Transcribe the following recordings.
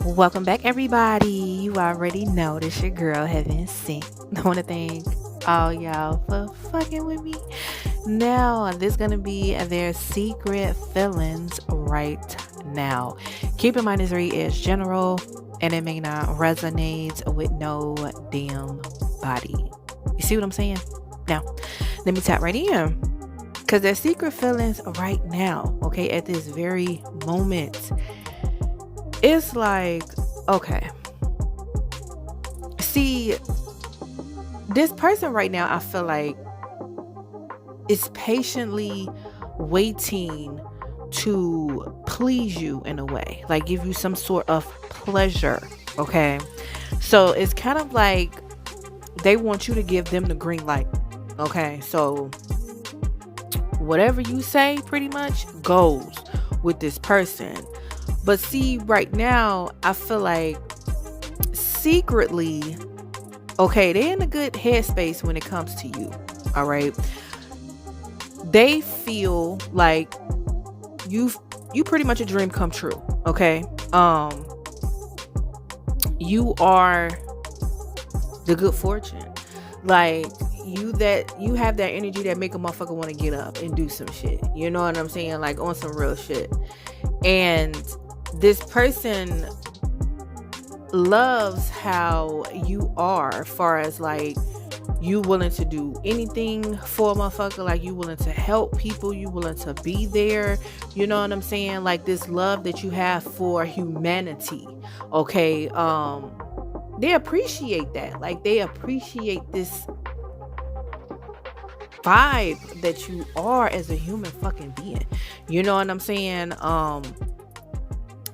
Welcome back, everybody. You already know this your girl Heaven Sent. I want to thank all y'all for fucking with me. Now, this gonna be their secret feelings right now. Keep in mind, this read is general and it may not resonate with no damn body. You see what I'm saying? Now, let me tap right in. Because their secret feelings right now, okay, at this very moment, it's like, okay, see, this person right now, I feel like is patiently waiting to please you in a way, like give you some sort of pleasure. Okay, so it's kind of like they want you to give them the green light. Okay, so whatever you say pretty much goes with this person. But see, right now, I feel like secretly, okay, they're in a good headspace when it comes to you. All right. They feel like you pretty much a dream come true. Okay. You are the good fortune. Like you have that energy that make a motherfucker want to get up and do some shit. You know what I'm saying? Like on some real shit. And this person loves how you are, as far as like you willing to do anything for a motherfucker, like you willing to help people, you willing to be there. You know what I'm saying? Like this love that you have for humanity. Okay. They appreciate that. Like they appreciate this vibe that you are as a human fucking being. You know what I'm saying?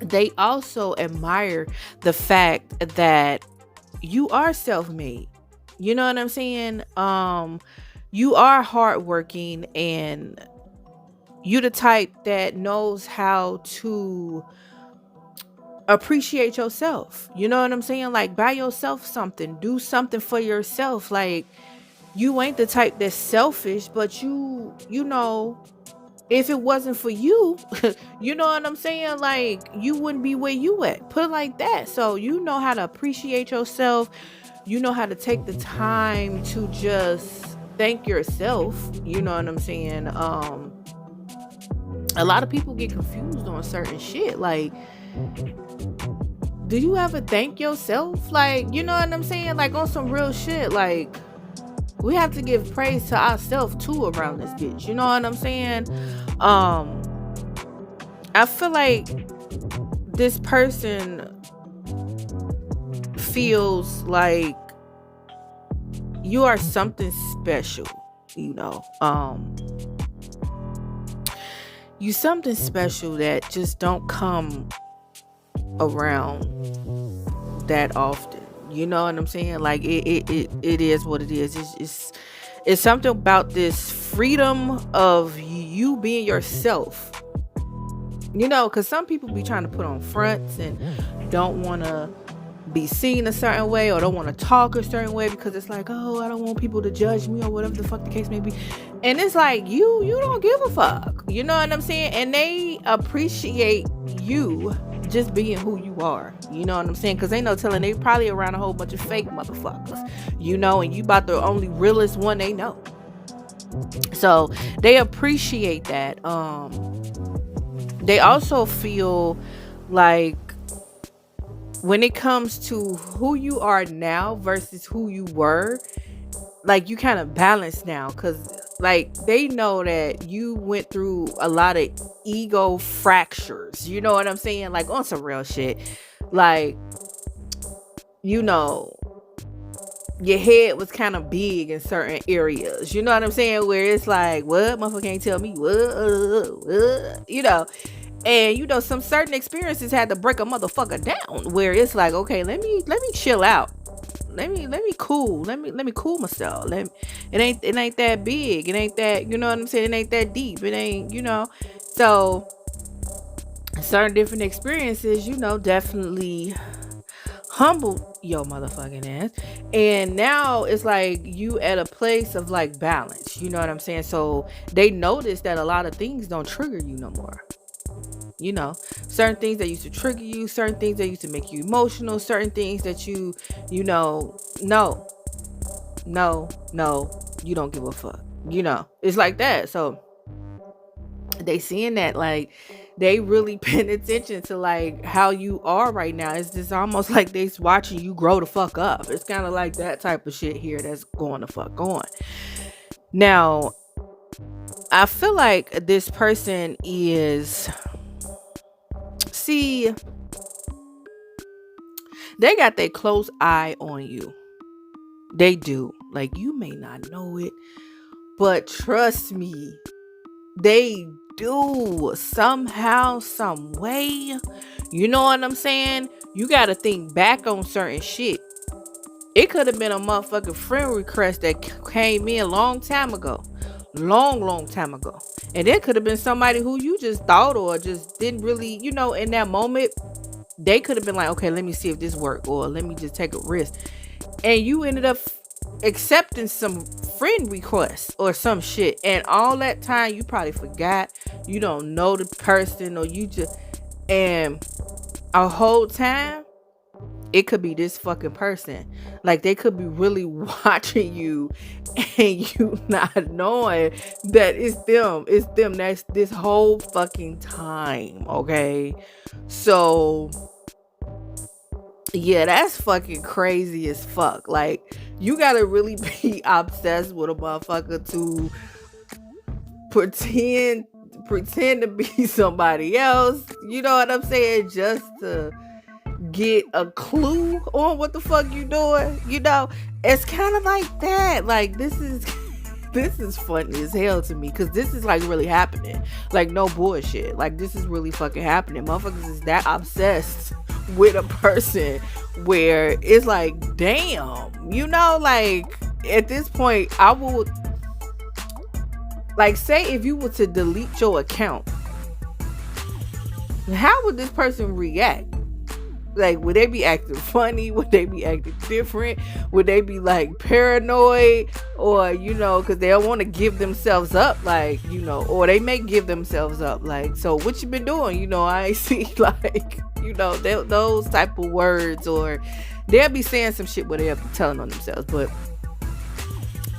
They also admire the fact that you are self-made. You know what I'm saying? You are hardworking and you the type that knows how to appreciate yourself. You know what I'm saying? Like buy yourself something, do something for yourself. Like you ain't the type that's selfish, but you know, if it wasn't for you, you know what I'm saying? Like you wouldn't be where you at. Put it like that. So you know how to appreciate yourself. You know how to take the time to just thank yourself. You know what I'm saying? A lot of people get confused on certain shit. Like, do you ever thank yourself? Like, you know what I'm saying? Like on some real shit. Like, we have to give praise to ourselves too around this bitch. You know what I'm saying? I feel like this person feels like you are something special, you know. You something special that just don't come around that often. You know what I'm saying? Like it is what it is. It's something about this freedom of you being yourself. You know, because some people be trying to put on fronts and don't want to be seen a certain way or don't want to talk a certain way because it's like, oh, I don't want people to judge me or whatever the fuck the case may be. And it's like, you don't give a fuck. You know what I'm saying? And they appreciate you just being who you are. You know what I'm saying? Because ain't no telling, they probably around a whole bunch of fake motherfuckers, you know, and you about the only realest one they know. So they appreciate that. They also feel like when it comes to who you are now versus who you were, like you kind of balance now, because like they know that you went through a lot of ego fractures. You know what I'm saying? Like on some real shit. Like you know, your head was kind of big in certain areas. You know what I'm saying? Where it's like, what? Motherfucker can't tell me what? And some certain experiences had to break a motherfucker down where it's like, okay, let me chill out. Let me cool. Let me cool myself. It ain't that big. It ain't that, you know what I'm saying? It ain't that deep. It ain't, So certain different experiences, definitely humbled your motherfucking ass. And now it's like you at a place of like balance. You know what I'm saying? So they notice that a lot of things don't trigger you no more. Certain things that used to trigger you, certain things that used to make you emotional, certain things that no, you don't give a fuck. It's like that. So they seeing that, like, they really paying attention to like how you are right now. It's just almost like they watching you grow the fuck up. It's kind of like that type of shit here that's going the fuck on. Now, I feel like this person is, see, they got their close eye on you. They do. Like, you may not know it, but trust me, they do somehow, some way. You know what I'm saying? You got to think back on certain shit. It could have been a motherfucking friend request that came in a long time ago. Long time ago. And it could have been somebody who you just thought or just didn't really, in that moment, they could have been like, okay, let me see if this works, or let me just take a risk. And you ended up accepting some friend requests or some shit. And all that time, you probably forgot. You don't know the person, or you just, and a whole time, it could be this fucking person. Like, they could be really watching you and you not knowing that it's them. It's them. That's this whole fucking time. Okay. So, yeah, that's fucking crazy as fuck. Like, you gotta really be obsessed with a motherfucker to pretend to be somebody else. You know what I'm saying? Just to get a clue on what the fuck you doing. It's kind of like that. Like, this is funny as hell to me, because this is like really happening. Like, no bullshit. Like, this is really fucking happening. Motherfuckers is that obsessed with a person where it's like, damn, like, at this point, I would, like, say if you were to delete your account, how would this person react? Like, would they be acting funny? Would they be acting different? Would they be like paranoid? Or, because they don't want to give themselves up, like, or they may give themselves up, like, so what you been doing? I ain't see, like, those type of words. Or they'll be saying some shit where they'll be telling on themselves. But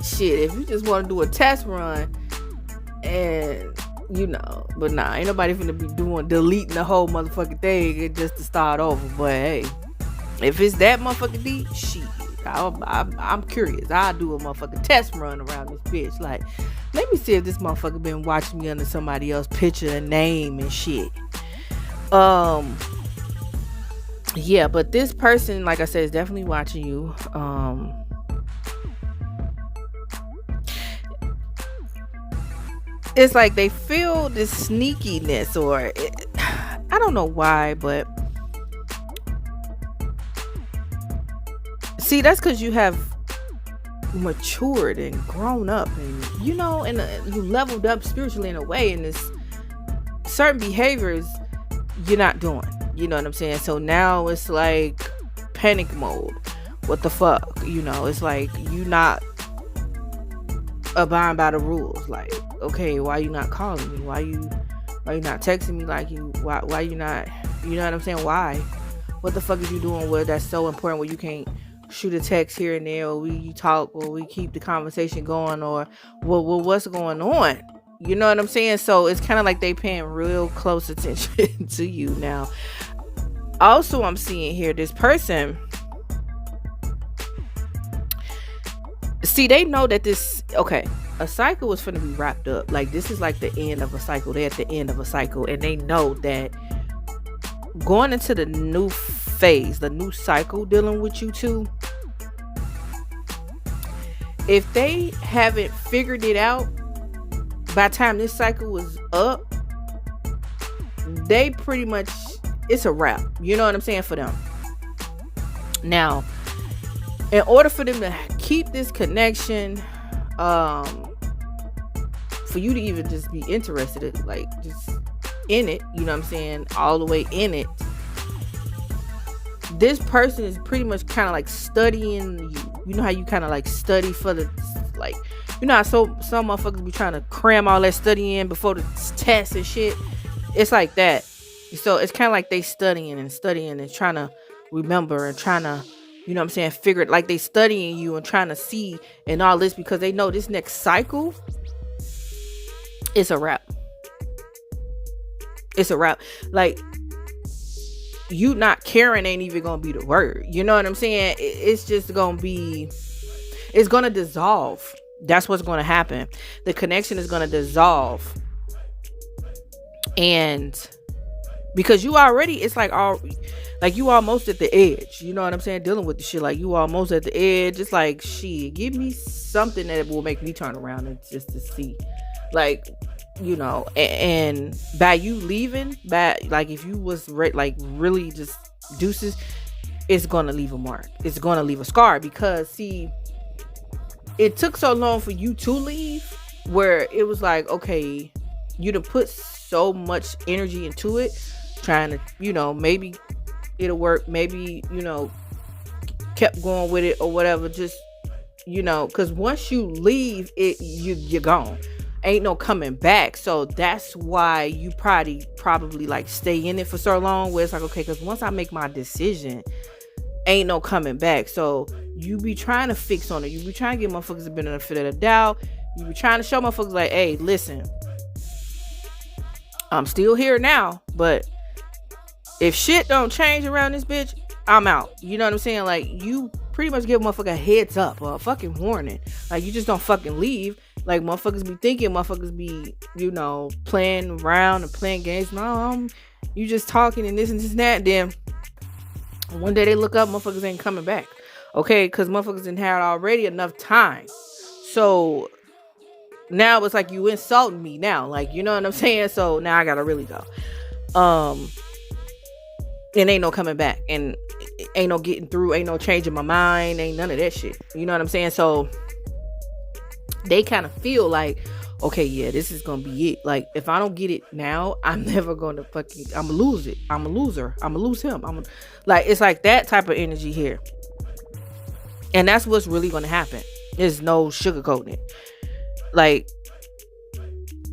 shit, if you just want to do a test run and but nah, ain't nobody finna be deleting the whole motherfucking thing just to start over. But hey, if it's that motherfucking deep, shit, I'm curious. I'll do a motherfucking test run around this bitch. Like, let me see if this motherfucker been watching me under somebody else's picture and name and shit. Yeah, but this person, like I said, is definitely watching you. It's like they feel this sneakiness, or I don't know why, but see, that's because you have matured and grown up, and and you leveled up spiritually in a way, and there's certain behaviors you're not doing. You know what I'm saying? So now it's like panic mode. What the fuck? It's like you not abiding by the rules. Like, okay, why you not calling me? Why you not texting me? Like, why you not, you know what I'm saying? Why? What the fuck is you doing where that's so important, where you can't shoot a text here and there, or we talk, or we keep the conversation going, or what's going on? You know what I'm saying? So it's kind of like they paying real close attention to you. Now, also, I'm seeing here this person, see, they know that a cycle is finna be wrapped up. Like, this is like the end of a cycle. They're at the end of a cycle, and they know that going into the new phase, the new cycle dealing with you too, if they haven't figured it out by the time this cycle was up, they pretty much, it's a wrap. You know what I'm saying, for them. Now, in order for them to keep this connection, for you to even just be interested in, like, just in it, you know what I'm saying, all the way in it, this person is pretty much kind of like studying you. You know how you kind of like study for the, like, you know how some motherfuckers be trying to cram all that study in before the test and shit. It's like that. So it's kind of like they studying and trying to remember and trying to, you know what I'm saying, figure it, like they studying you and trying to see and all this, because they know this next cycle, it's a wrap. It's a wrap. Like, you not caring ain't even gonna be the word. You know what I'm saying? It's just gonna be, it's gonna dissolve. That's what's gonna happen. The connection is gonna dissolve. And because you already, it's like you almost at the edge. You know what I'm saying? Dealing with the shit, like you almost at the edge. It's like, shit, give me something that will make me turn around and just to see, like, you know. And by you leaving, like, if you was like really just deuces, it's gonna leave a mark. It's gonna leave a scar, because see, it took so long for you to leave, where it was like, okay, you done put so much energy into it, trying to, you know, maybe it'll work, maybe, you know, kept going with it or whatever, just, you know, because once you leave it, you're gone, ain't no coming back. So that's why you probably like stay in it for so long, where it's like, okay, because once I make my decision, ain't no coming back. So you be trying to fix on it, you be trying to give motherfuckers the benefit of the doubt, you be trying to show motherfuckers like, hey, listen, I'm still here now, but if shit don't change around this bitch, I'm out. You know what I'm saying? Like, you pretty much give a motherfucker a heads up or a fucking warning. Like, you just don't fucking leave. Like, motherfuckers be thinking, motherfuckers be, you know, playing around and playing games. No, you just talking and this and this and that. Then one day they look up, motherfuckers ain't coming back. Okay, because motherfuckers didn't have already enough time. So now it's like you insulting me now. Like, you know what I'm saying? So now I gotta really go. And ain't no coming back, and ain't no getting through, ain't no changing my mind, ain't none of that shit. You know what I'm saying? So they kind of feel like, okay, yeah, this is gonna be it. Like, if I don't get it now, I'm never gonna fucking, I'm gonna lose it. I'm a loser. I'm gonna lose him. Like, it's like that type of energy here. And that's what's really gonna happen. There's no sugarcoating it. Like,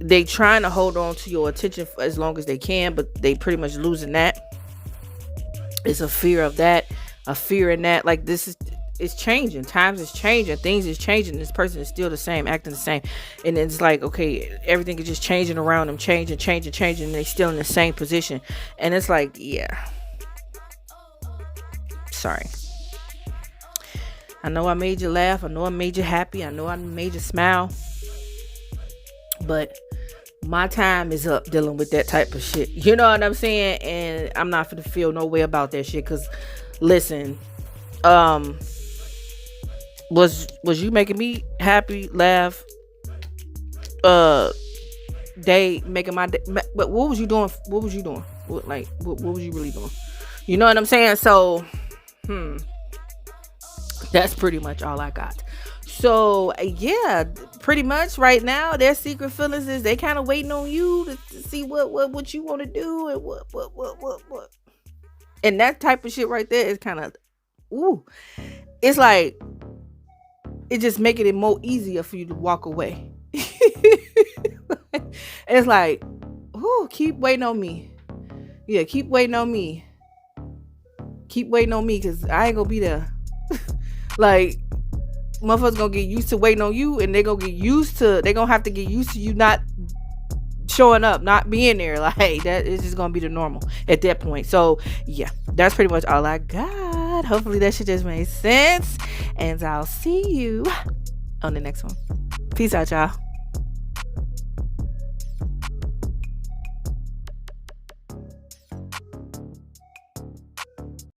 they trying to hold on to your attention for as long as they can, but they pretty much losing that. It's a fear of that, a fear in that. Like, it's changing. Times is changing. Things is changing. This person is still the same, acting the same. And it's like, okay, everything is just changing around them, changing. And they still in the same position. And it's like, yeah. Sorry. I know I made you laugh. I know I made you happy. I know I made you smile. But my time is up dealing with that type of shit. You know what I'm saying? And I'm not finna feel no way about that shit. Cause listen, was you making me happy, laugh, day, making my day? But what was you doing? What was you doing? What was you really doing? You know what I'm saying? So, that's pretty much all I got. So yeah, pretty much right now their secret feelings is they kind of waiting on you to see what you want to do and what. And that type of shit right there is kind of, it's like, it just making it more easier for you to walk away. It's like, keep waiting on me. Yeah, keep waiting on me. Keep waiting on me, because I ain't gonna be there. Like, motherfuckers gonna get used to waiting on you, and they gonna have to get used to you not showing up, not being there. Like, that is just gonna be the normal at that point. So yeah, that's pretty much all I got. Hopefully that shit just made sense, and I'll see you on the next one. Peace out, y'all.